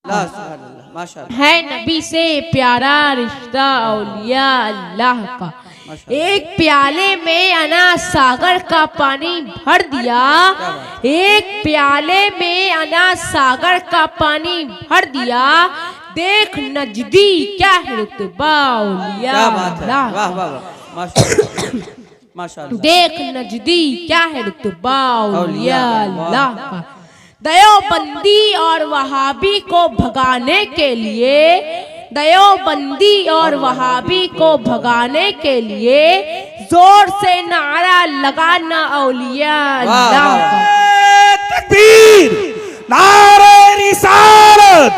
है नबी से प्यारा रिश्ता औलिया अल्लाह का। एक प्याले में अना सागर का पानी भर दिया, एक प्याले में अना सागर का पानी भर दिया। देख नजदी क्या है रुतबा औलिया अल्लाह का। देख नजदी क्या है रुतबा औलिया अल्लाह का। देवबंदी और वहाबी को भगाने के लिए, देवबंदी और वहाबी को भगाने के लिए जोर से नारा लगाना औलिया अल्लाह का। तकबीर, नारे रिसालत,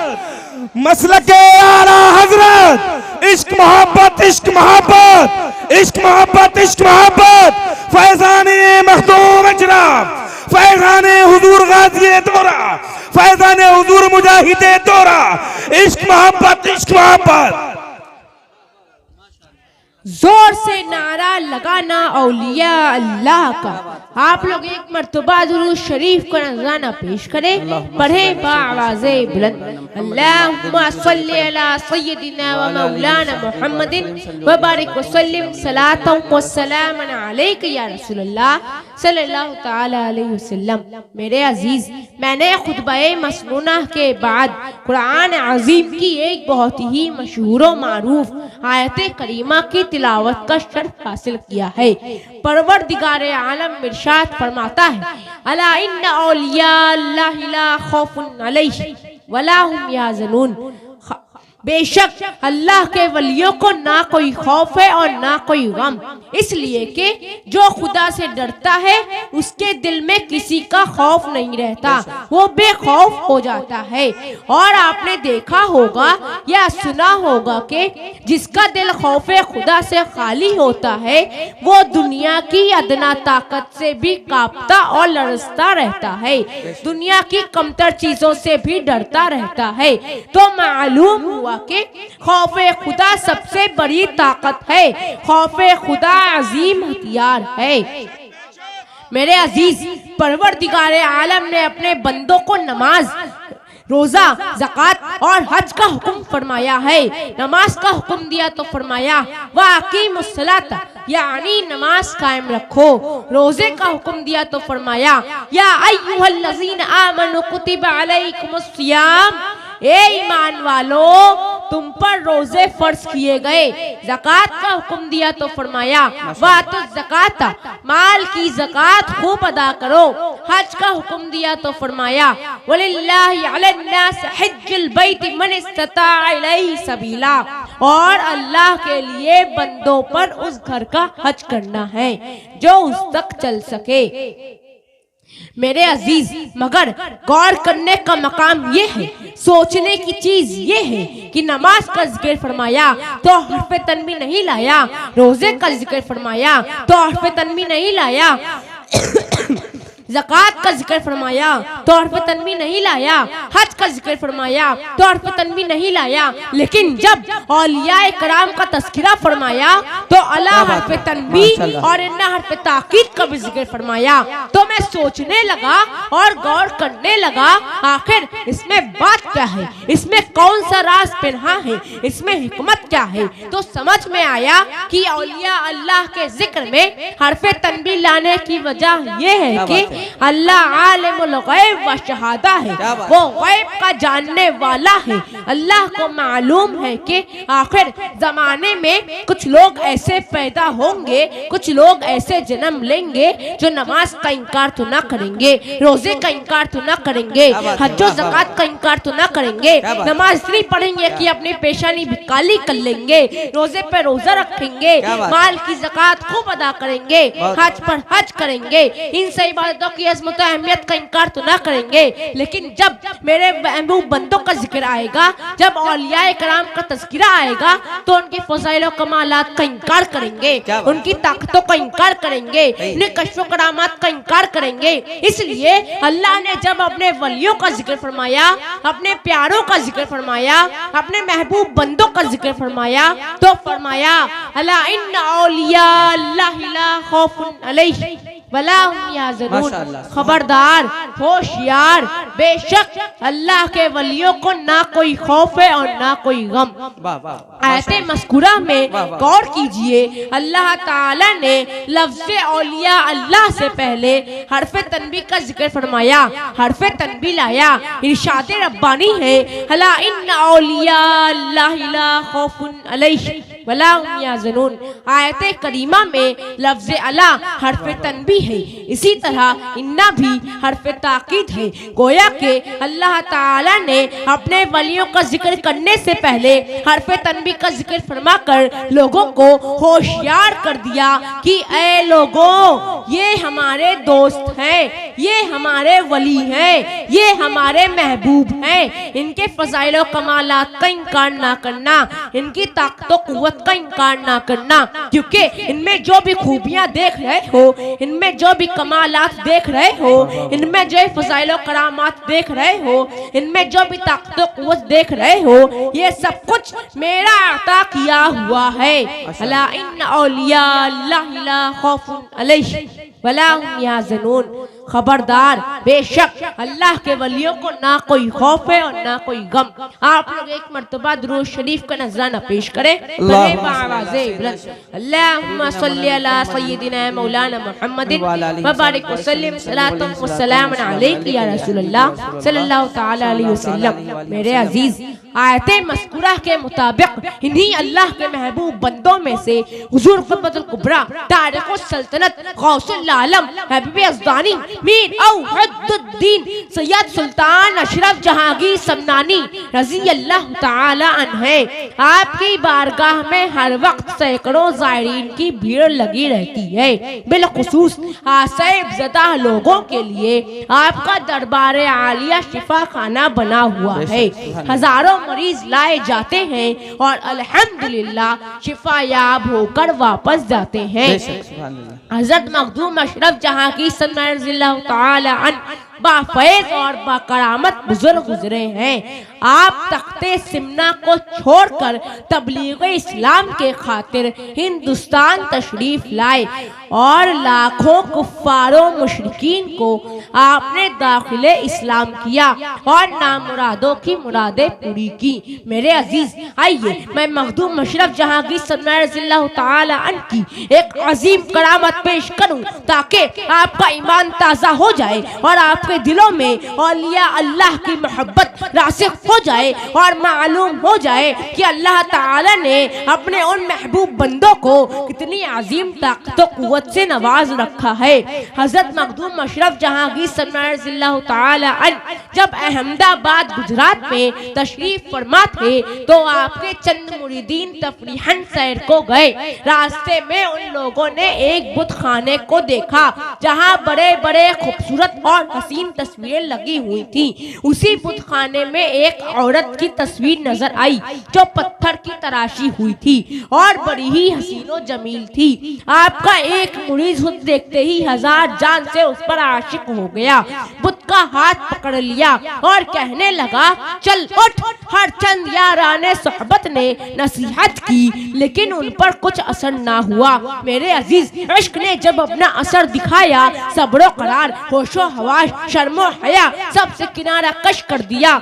मसलके आला हजरत, इश्क मोहब्बत, इश्क मोहब्बत, इश्क मोहब्बत, इश्क मोहब्बत, फैजाने मखदूम अजराम, फैजाने हुजूर गाज़ी दौरा, फैजाने हुजूर मुजाहिदे दौरा, इश्क मोहब्बत, इश्क मोहब्बत। जोर से नारा लगाना औलिया अल्लाह का। आप लोग एक मर्तबा दुरूद शरीफ का नज़राना पेश करें, पढ़े बाआवाज़े बुलंद। अल्लाहुम्मा सल्ली अला सय्यदिना व मौलाना मुहम्मदिन व बारिक व सल्लिम सलातन व सलामन अलैका या रसूलल्लाह सल्लल्लाहु तआला अलैहि वसल्लम। मेरे अजीज, मैंने खुतबे मसनूना के बाद कुरान अजीम की एक बहुत ही मशहूर व मारूफ आयत करीमा की तिलावत का शर्फ हासिल किया है। परवरदिगारे आलम इरशाद फरमाता है, अला इन्ना औलिया अल्लाहि ला खौफुन अलैहिम वला हुम यहज़नून। बेशक अल्लाह के वलियों को ना कोई खौफ है और ना कोई गम, इसलिए कि जो खुदा से डरता है उसके दिल में किसी का खौफ नहीं रहता, वो बेखौफ हो जाता है। और आपने देखा होगा या सुना होगा कि जिसका दिल खौफे खुदा से खाली होता है वो दुनिया की अदना ताकत से भी कांपता और लरजता रहता है, दुनिया की कमतर चीजों से भी डरता रहता है। तो मालूम हुआ कि खौफे खुदा सबसे बड़ी ताकत है, खौफे खुदा अजीम हथियार है। मेरे अजीज, परवरदिगारे आलम ने अपने बंदों को नमाज, रोजा, ज़कात और हज का हुक्म फरमाया है। नमाज का हुक्म दिया तो फरमाया वाक़ीमुस्सलात, यानी नमाज कायम रखो। रोजे का हुक्म दिया तो फरमाया या अय्युहल्लज़ीना आमनु कुतिबा अलैकुमुस्सियाम, ए ईमान वालों तुम पर रोजे फर्ज किए गए। ज़कात का हुक्म दिया तो फरमाया वातु ज़कात, माल की ज़कात खूब अदा करो। हज का हुक्म दिया तो फरमाया वलिल्लाहि अलन्नास हज्जुल बैत मन इस्तता इलैहि सबीला, और अल्लाह के लिए बंदों पर उस घर का हज करना है जो उस तक चल सके। मेरे अजीज, मगर गौर करने का मकाम ये है, सोचने की चीज ये है कि नमाज का जिक्र फरमाया तो हर्फ तन्वी नहीं लाया, रोजे का जिक्र फरमाया तो हर्फ तन्वी नहीं लाया, ज़कात का जिक्र फरमाया तो हर्फ तन्वी नहीं लाया, हज का जिक्र फरमाया तो हर्फ तन्वी नहीं लाया। लेकिन जब औलिया कराम का तस्किरा फरमाया तो अला हर्फ तन्वी और इन्ना हर्फ ताकीद का भी जिक्र फरमाया। तो मैं सोचने लगा और गौर करने लगा, आखिर इसमें बात क्या है, इसमें कौन सा राज पिन्हा है, इसमें हिकमत क्या है। तो समझ में आया कि औलिया अल्लाह के जिक्र में हर्फ तन्वी लाने की वजह यह है कि अल्लाह आलिमुल गैब व शहादा है, वो गैब का जानने वाला है। अल्लाह को मालूम है कि आखिर जमाने में कुछ लोग ऐसे पैदा होंगे, कुछ लोग ऐसे जन्म लेंगे जो नमाज का इनकार तो ना करेंगे, रोजे का इनकार तो ना करेंगे, हज्जो ज़कात का इनकार तो ना करेंगे, नमाज इसलिए पढ़ेंगे कि अपनी पेशानी भी काली कर लेंगे, रोजे पे रोजा रखेंगे, माल की ज़कात खूब अदा करेंगे, हज पर हज करेंगे, इन सही इबादतों की अज़मत अहमियत का इनकार तो ना करेंगे। लेकिन जब मेरे महबूब बंदों का जिक्र आएगा, जब औलिया कराम का तज़किरा आएगा तो उनके फ़ज़ाइल और कमालात का इनकार करेंगे, उनकी ताकतों का इनकार करेंगे, उनके कश्फ और करामात का इनकार करेंगे। इसलिए अल्लाह ने जब अपने वलियों का जिक्र फरमाया, अपने प्यारों का जिक्र फरमाया, अपने महबूब बंदों का जिक्र फरमाया तो फरमाया अला इन्ना औलिया अल्लाहि ला खौफुन अलैहिम वला हुम याज़नून। माशाअल्लाह। खबरदार, होशियार, बेशक अल्लाह के वलियों को ना कोई खौफ है और ना कोई गम। वाह वाह। आयते मस्कुरा में वाह, वाह। गौर कीजिए, अल्लाह ताला ने लफ्ज़ औलिया अल्लाह से पहले हरफ तनबी का जिक्र फरमाया, हरफ तनबी लाया। इरशाद रब्बानी है, हला इन्ना औलिया अल्लाह ला खौफुन अलैहिम वला हुम याज़नून। आयते करीमा में लफ्ज़ अला हरफ तनबी है, इसी तरह इन्ना भी हरफ ताकीद है। गोया के अल्लाह ताला ने अपने वलियों का जिक्र करने से पहले हरफ तनबी का जिक्र फरमाकर लोगों को होशियार कर दिया कि ऐ लोगों, ये हमारे दोस्त हैं, ये हमारे वली हैं, ये हमारे महबूब हैं। इनके फज़ाइल और कमालात का इनकार ना करना, इनकी ताकत और कुव्वत का इनकार ना करना, क्योंकि इनमें जो भी खूबियां देख रहे हो, इनमें जो भी कमालात देख रहे हो, इनमें जो फज़ाइल और करामात देख रहे हो, इनमें जो भी ताकत और कुव्वत देख रहे हो, ये सब कुछ मेरा अता किया हुआ है। अला इन्ना औलिया अल्लाह ला खौफुन अलैहिम वला हुम याज़नून। खबरदार, बेशक अल्लाह के वलियों को ना कोई खौफ है और ना कोई गम। आप लोग एक मर्तबा दुरूद शरीफ का नजराना पेश करें। अल्लाहुम्मा सल्ली अला सय्यिदिना मौलाना मुहम्मदिन व बारिक वसल्लिम सलातन व सलामन अलैका या रसूलल्लाह सल्लल्लाहु तआला अलैहि वसल्लम। मेरे अजीज, आयते मस्कुरा के मुताबिक इन्हीं अल्लाह के महबूब बंदों में से हुजूर क़ुतबुल कुबरा तारिक़ुस सल्तनत गौसुल आलम हबीब अज़दानी मीर औहदुद्दीन सैयद सुल्तान अशरफ जहांगीर समनानी रज़ी अल्लाह ताला अन्हे, आपकी बारगाह में हर वक्त सैकड़ों ज़ायरीन की भीड़ लगी रहती है। बिलखुसूस आसैब ज़दा लोगों के लिए आपका दरबार आलिया शिफा खाना बना हुआ है। हजारों मरीज लाए जाते हैं और अल्हम्दुलिल्लाह शिफायाब होकर वापस जाते हैं। हजरत मखदूम अशरफ जहांगीर रज़ियल्लाहु ताला अन्हु बाफैज़ और बाकरामत बुजुर्ग गुजरे हैं। आप तख्ते सिमना को छोड़कर तबलीग इस्लाम के खातिर हिंदुस्तान तशरीफ लाए और लाखों कुफ्फारों मुशरिकीन को आपने दाखिले इस्लाम किया और नामुरादों की मुरादें पूरी की। मेरे अजीज, आइए मैं मखदूम अशरफ जहांगीर रज़ियल्लाहु ताला अन्हु की एक अजीम करामत पेश करूं ताकि आपका ईमान ताज़ा हो जाए और आपके दिलों में औलिया अल्लाह की मोहब्बत रासिख हो जाए और मालूम हो जाए कि अल्लाह ताला ने अपने उन महबूब बंदों को कितनी अजीम ताकत और कुव्वत से नवाज रखा है। हजरत मखदूम अशरफ जहांगीर रज़ियल्लाहु ताला अन्हु जब अहमदाबाद गुजरात में तशरीफ फरमा थे तो आपके चंद मुरीदीन तफरीहन सैर को गए। रास्ते में उन लोगों ने एक बुत खाने को देखा जहां बड़े बड़े खूबसूरत और हसीन तस्वीरें लगी हुई थी। उसी बुत खाने में एक औरत की तस्वीर नजर आई जो पत्थर की तराशी हुई थी और बड़ी ही हसीनो जमील थी। आपका एक मुरीद खुद देखते ही हजार जान से उस पर आशिक हो गया। बुत का हाथ पकड़ लिया और कहने लगा, चल उठ। हर चंद याराने सोहबत ने नसीहत की लेकिन उन पर कुछ असर ना हुआ। मेरे अजीज, इश्क ने जब अपना असर दिखाया, सब्र करार, होशो हवाश, शर्मो हया सबसे किनारा कश कर दिया।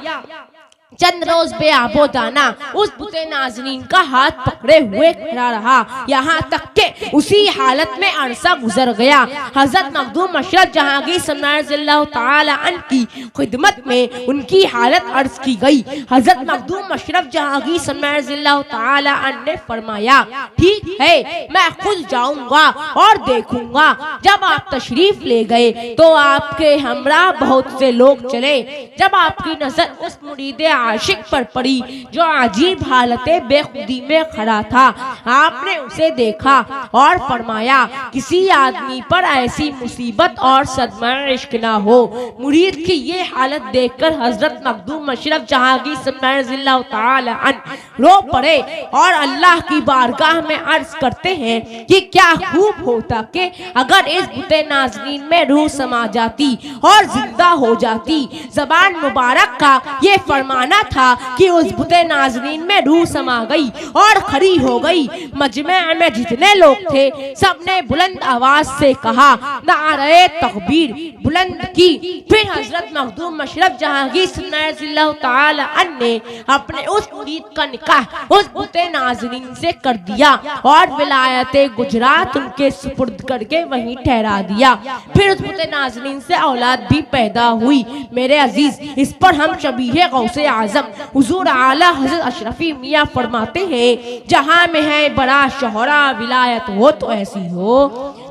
चंद रोज बेआबो दाना उस बुते नाज़रीन का हाथ पकड़े हुए खड़ा रहा, यहाँ तक के उसी हालत में अरसा गुजर गया। हजरत मखदूम अशरफ जहांगीर रज़ियल्लाहु ताला अन्हु की खिदमत में उनकी हालत अर्ज की गई। हजरत मखदूम अशरफ जहांगीर रज़ियल्लाहु ताला अन्हु ने फरमाया, ठीक है, मैं खुद जाऊंगा और देखूंगा। जब आप तशरीफ ले गए तो आपके हमरा बहुत से लोग चले। जब आपकी नजर उस मुरीद आशिक पर पड़ी जो अजीब हालत बेखुदी में खड़ा था, आपने उसे देखा और फरमाया, किसी आदमी पर ऐसी मुसीबत और सदमा इश्क ना हो। मुरीद की ये हालत देखकर हजरत मखदूम अशरफ जहांगीर रज़ियल्लाहु ताला अन्हु रो पड़े और अल्लाह की बारगाह में अर्ज करते हैं कि क्या खूब होता कि अगर इस बुते नाज़रीन में रूह समा जाती और जिंदा हो जाती। ज़बान मुबारक का ये फरमाना माना था कि उस बुते नाज़रीन में रूह समा गई और खड़ी हो गई। मजमे में जितने लोग थे सबने बुलंद आवाज से कहा नारे तकबीर बुलंद की। फिर हजरत मखदूम मशरफ जहांगीर सल्लल्लाहु तआला अन्हु ने अपने उस मुरीद का निकाह उस बुते नाज़रीन से कर दिया और विलायते गुजरात उनके सुपुर्द करके वहीं ठहरा दिया। फिर उस बुते नाज़रीन से औलाद भी पैदा हुई। मेरे अजीज, इस पर हम शबीह गौसे आजम हुजूर आला हज़रत अशरफी मियाँ फरमाते हैं, जहाँ में है बड़ा शोहरा विलायत हो तो ऐसी हो,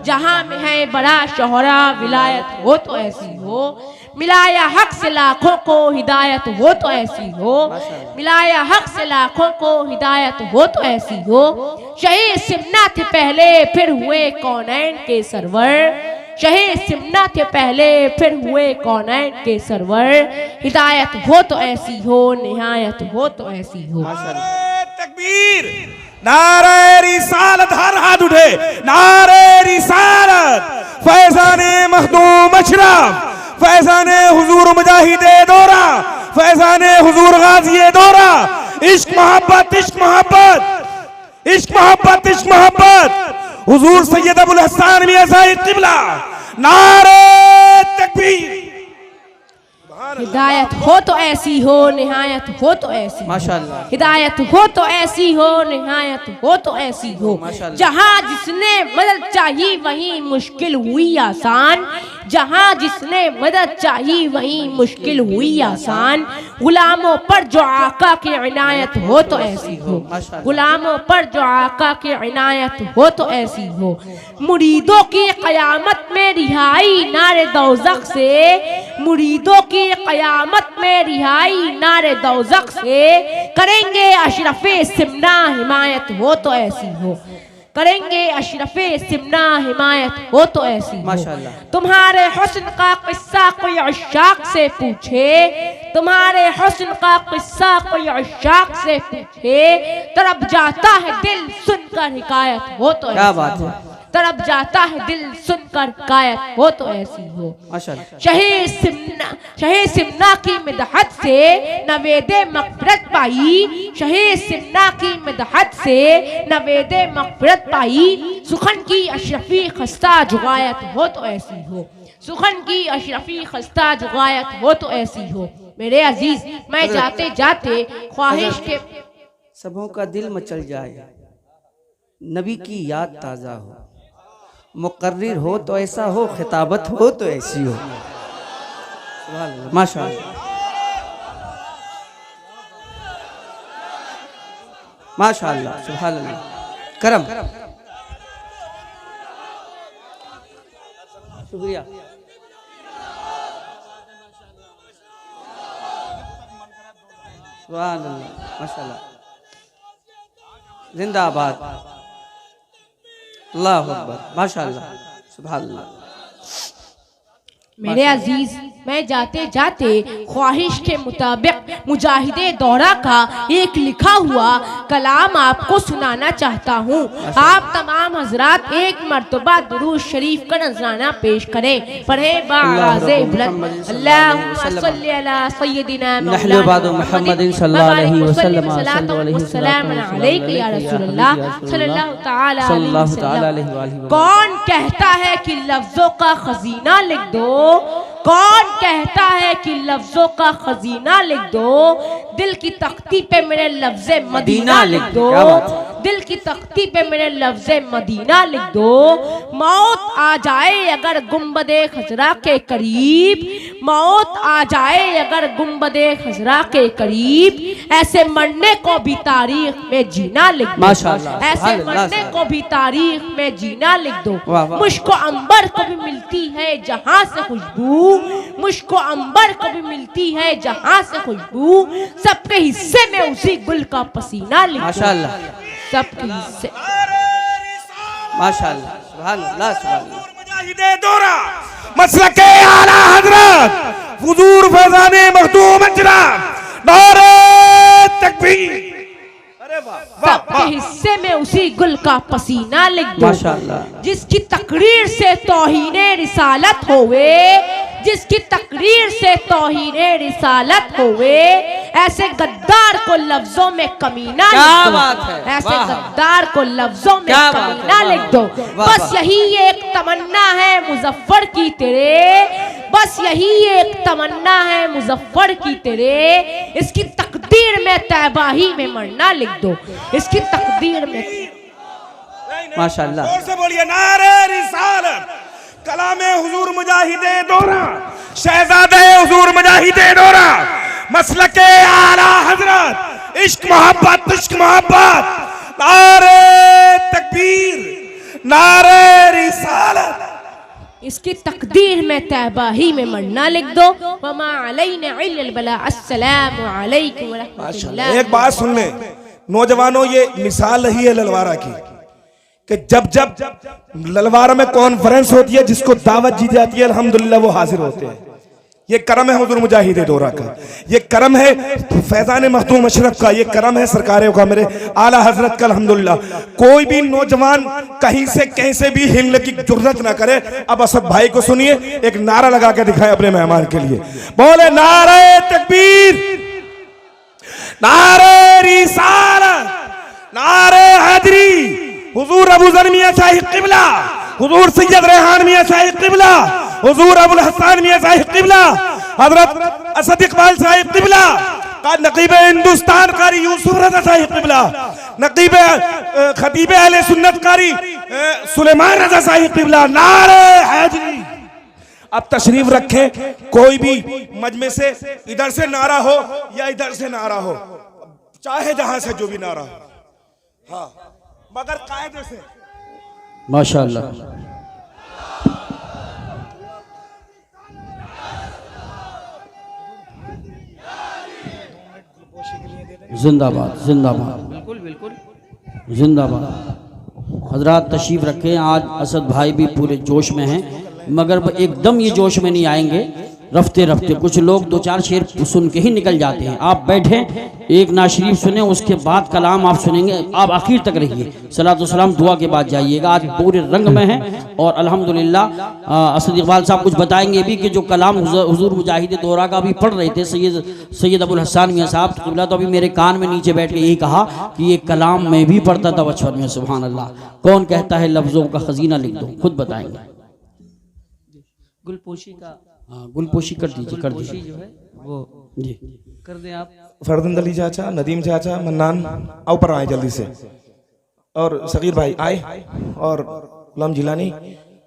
जहाँ में है बड़ा शोहरा विलायत हो तो ऐसी हो, मिलाया हक से लाखों को हिदायत हो तो ऐसी हो, मिलाया हक से लाखों को हिदायत हो तो ऐसी हो। शहीद सिमना थे पहले फिर हुए कौनैन के सरवर, शहीद सिमना थे पहले फिर हुए कौनैन के सरवर, हिदायत हो तो ऐसी हो, निहायत हो तो ऐसी हो। तकबीर, नारे रिसालत, हर हाथ उठे, नारे रिसालत, फैज़ाने मखदूम अशरफ, फैज़ाने हुजूर मुजाहिदे दौरा, फैज़ाने हुजूर गाज़िए दौरा। इश्क मोहब्बत, इश्क मोहब्बत, इश्क मोहब्बत, इश्क मोहब्बत, हुजूर सैयद अबुल हसन मियां साहिब किबला, नारे तकबीर। हिदायत हो तो ऐसी हो, निहायत हो तो ऐसी, माशाअल्लाह, हिदायत हो तो ऐसी हो, निहायत हो तो ऐसी हो। जहाँ जिसने मदद चाहिए वहीं मुश्किल हुई आसान, जहाँ जिसने मदद चाहिए वहीं मुश्किल हुई आसान। गुलामों पर जो आका की इनायत हो तो ऐसी हो, गुलामों पर जो आका की इनायत हो तो ऐसी हो। मुरीदों की क़यामत में रिहाई नारे दोज़ख से, मुरीदों की क़यामत में रिहाई नारे दोज़ख से, करेंगे अशरफे सिमना हिमायत हो तो ऐसी हो, करेंगे अशरफे सिमना हिमायत हो तो ऐसी हो। तुम्हारे हुस्न का किस्सा कोई अशाक से पूछे, तुम्हारे हुस्न का किस्सा कोई अशाक से पूछे, तरफ जाता है दिल सुनकर हिकायत हो तो क्या ऐसी बात हो, है। तरफ जाता है दिल सुनकर कायत हो तो ऐसी हो। शहीद सिमना की मिदहत से नवेदे मग़फ़िरत पाई, शहीद सिमना की मिदहत से नवेदे मग़फ़िरत पाई। सुखन की अशरफी खस्ता जुगायत हो तो ऐसी हो, सुखन की अशरफी खस्ता जुगायत हो तो ऐसी हो। मेरे अजीज, मैं जाते जाते ख्वाहिश के सबों का दिल मचल जाए, नबी की याद ताज़ा हो, मुकर्रिर हो तो ऐसा हो, खिताबत हो तो ऐसी हो। माशाअल्लाह, माशाअल्लाह, सुभान अल्लाह, करम, शुक्रिया। सुभान अल्लाह, माशाअल्लाह, जिंदाबाद, अल्लाहु अकबर, माशाअल्लाह, सुभान अल्लाह। मेरे अजीज, मैं जाते जाते ख्वाहिश के मुताबिक मुजाहिदे दौरा का एक लिखा हुआ कलाम आपको सुनाना चाहता हूँ। आप तमाम हजरात एक मर्तबा दुरूद शरीफ का नजराना पेश करें। पढ़े बाज़े बुलंद, अल्लाहुम्मा सल्ली अला सय्यदिना मुहम्मदिन सल्लल्लाहु अलैहि वसल्लम, सलाम अलैका या रसूलल्लाह सल्लल्लाहु तआला अलैहि वसल्लम। कौन कहता है कि लफ्जों का खजीना लिख दो, कौन कहता है कि लफ्जों का खजीना लिख दो, दिल की तख्ती पे मेरे लफ्ज़े मदीना लिख दो, दिल की तख्ती पे मेरे लफ्ज़े मदीना लिख दो। मौत आ जाए अगर गुंबदे खजरा के करीब, मौत आ जाए अगर गुंबदे खजरा के करीब, ऐसे मरने को भी तारीख में जीना लिख दो, ऐसे मरने को भी तारीख में जीना लिख दो। मुझको अंबर को भी मिलती है जहाँ से खुशबू, मुझको अंबर को भी मिलती है जहाँ से खुशबू, सबके हिस्से में उसी गुल का पसीना लिख दो, सबके हिस्से। माशाअल्लाह, सुभान अल्लाह, सुभान अल्लाह। मुजाहिदे दौरा, मसलके आला हजरत हुजूर फैज़ाने मखदूम अशरफ, नारे तकबीर। सबके हिस्से में उसी गुल का पसीना लिख दो, माशाअल्लाह। जिसकी तकरीर से तौहीने रिसालत होवे, जिसकी तकरीर से तौहीने रिसालत होवे, ऐसे गद्दार को लफ्जों में कमीना क्या लिख दो। बात है, ऐसे वाह। गद्दार को लफ्जों में क्या बात है, कमीना वाह, लिख दो। वाह, बस वाह। यही एक तमन्ना है मुजफ्फर की तेरे, बस यही एक तमन्ना है मुजफ्फर की तेरे, इसकी तकदीर में तैबाही में मरना लिख दो। इसकी तकदीर में माशाल्लाह। जोर से बोलिए नारे रिसालत, कलामे हुजूर मुजाहिदे दोरा, शहजादे हुजूर मुजाहिदे दोरा, मसलके आला हजरत, इश्क मोहब्बत, नारे तकबीर, नारे रिसालत। इसकी तकदीर में तैबाही में मरना लिख दो। वमा अलैना इल्लल बला। अस्सलामु अलैकुम व रहमतुल्लाह। एक बात सुन ले नौजवानों, ये मिसाल रही है ललवारा की कि जब जब ललवारा में कॉन्फ्रेंस होती है, जिसको दावत दी जाती है, अल्हम्दुलिल्लाह वो हाजिर होते हैं। ये करम है हुजूर मुजाहिद दौरा का, ये करम है फैजान मखदूम अशरफ का, ये करम है सरकारों का, मेरे आला हजरत का। अल्हम्दुलिल्लाह कोई भी नौजवान कहीं से कैसे भी हिलने की जुर्रत ना करे। अब असद भाई को सुनिए, एक नारा लगा के दिखाए अपने मेहमान के लिए, बोले नारे तकबीर, नारे रिसालत, नारे हैदरी, हुजूर अबू जर मियां साहिब किबला, हुजूर सैयद रेहान मियां साहिब किबला, हुजूर अबुल हसन मियां साहिब किबला, हजरत असद इकबाल साहिब किबला, नकीब हिंदुस्तान कारी यूसुफ रजा साहिब किबला, नकीब खतीब अहले सुन्नत कारी सुलेमान रजा साहिब किबला, नारे हैदरी। अब तशरीफ रखें, कोई भी मजमे से इधर से नारा हो या इधर से नारा हो, चाहे जहां से जो भी नारा हो, हाँ, मगर कायदे से। माशाल्लाह। जिंदाबाद जिंदाबाद, बिल्कुल बिल्कुल जिंदाबाद। हजरात तशरीफ रखें, आज असद भाई भी पूरे जोश में हैं, मगर एकदम ये जोश में नहीं आएंगे, रफ्ते रफ्ते कुछ लोग दो चार शेर सुन के ही निकल जाते हैं। आप बैठें, एक नाशरीफ सुने, उसके बाद कलाम आप सुनेंगे। आप आखिर तक रहिए, सलात व सलाम दुआ के बाद जाइएगा। आज पूरे रंग में हैं और अल्हम्दुलिल्लाह असद इकबाल साहब कुछ बताएंगे भी कि जो कलाम हुजूर मुजाहिद दौरा का भी पढ़ रहे थे सैयद अबुल हसन मियां साहब किबला, तो अभी मेरे कान में नीचे बैठ के यही कहा कि ये कलाम मैं भी पढ़ता था बचपन में। सुभान अल्लाह। कौन कहता है लफ्ज़ों का खजीना लिख दो, खुद बताएंगे। गुलपोशी का, हाँ गुलपोशी कर दीजिए, कर दीजिए जो है वो जी कर दें आप। फरदंद अली चाचा, नदीम चाचा, मन्नान आओ पर आए जल्दी से, और सगीर भाई आए, और गुलाम जिलानी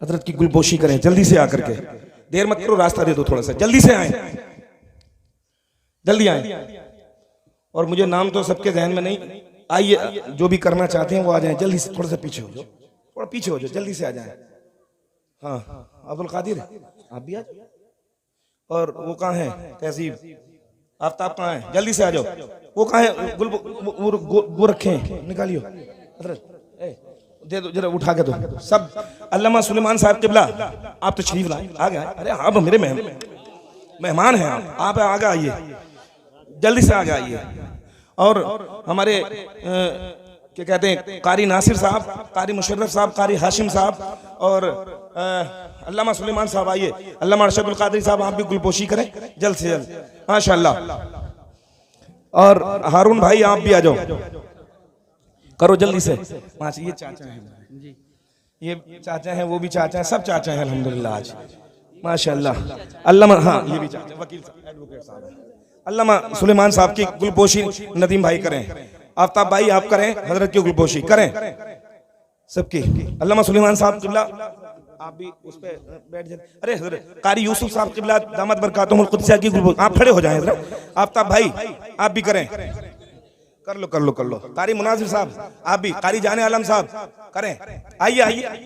हजरत की गुलपोशी करें जल्दी से आकर के। देर मत करो, रास्ता दे दो थोड़ा सा, जल्दी से आए, जल्दी आए। और मुझे नाम तो सबके जहन में नहीं, आइए जो भी करना चाहते हैं वो आ जाए जल्दी से। थोड़ा सा पीछे हो जाओ, थोड़ा पीछे हो जाओ, जल्दी से आ जाए। हाँ अब्दुल कादिर आप भी आ जाओ। और वो कहाँ है तहसीब, आफ्ताब कहाँ है, जल्दी से आ जाओ। वो कहाँ है, वो रखे हैं, निकालियो दे दो जरा, उठा के दो सब। अल्लामा सुलेमान साहब किबला आप तो शरीफ लाए, आ गए। अरे आप मेरे मेहमान हैं, आप आगे आइए, जल्दी से आगे आइए। और हमारे क्या कहते हैं, कारी नासिर साहब, कारी मुशर्रफ साहब, कारी हाशिम साहब, और अल्लामा सुलेमान साहब आइए। अल्लामा अरशदुल कादरी साहब आप भी गुलपोशी करें जल्द से जल्द, माशाअल्लाह। और हारून भाई आप भी आ जाओ, करो जल्दी से। ये चाचा हैं, ये चाचा हैं, वो भी चाचा हैं, सब चाचा हैं अल्हम्दुलिल्लाह आज माशाअल्लाह। अल्लामा, हाँ ये भी चाचा, वकील साहब, एडवोकेट साहब। अल्लामा सुलेमान साहब की गुलपोशी नदीम भाई करें, आफ्ताब भाई आप करें, हजरत की गुलपोशी करें सबकी। अल्लामा सुलेमान साहब किबला आप भी उस पे बैठ जाए। अरे हजरत कारी यूसुफ साहब किबला दामद बरकातुहुल कुद्सिया की गुलपोशी, आप खड़े हो जाएं हजरत। आफ्ताब भाई आप भी करें, कर लो कर लो कर लो। कारी मुनाजिर साहब आप भी, कारी जाने आलम साहब करें, आइए आइए।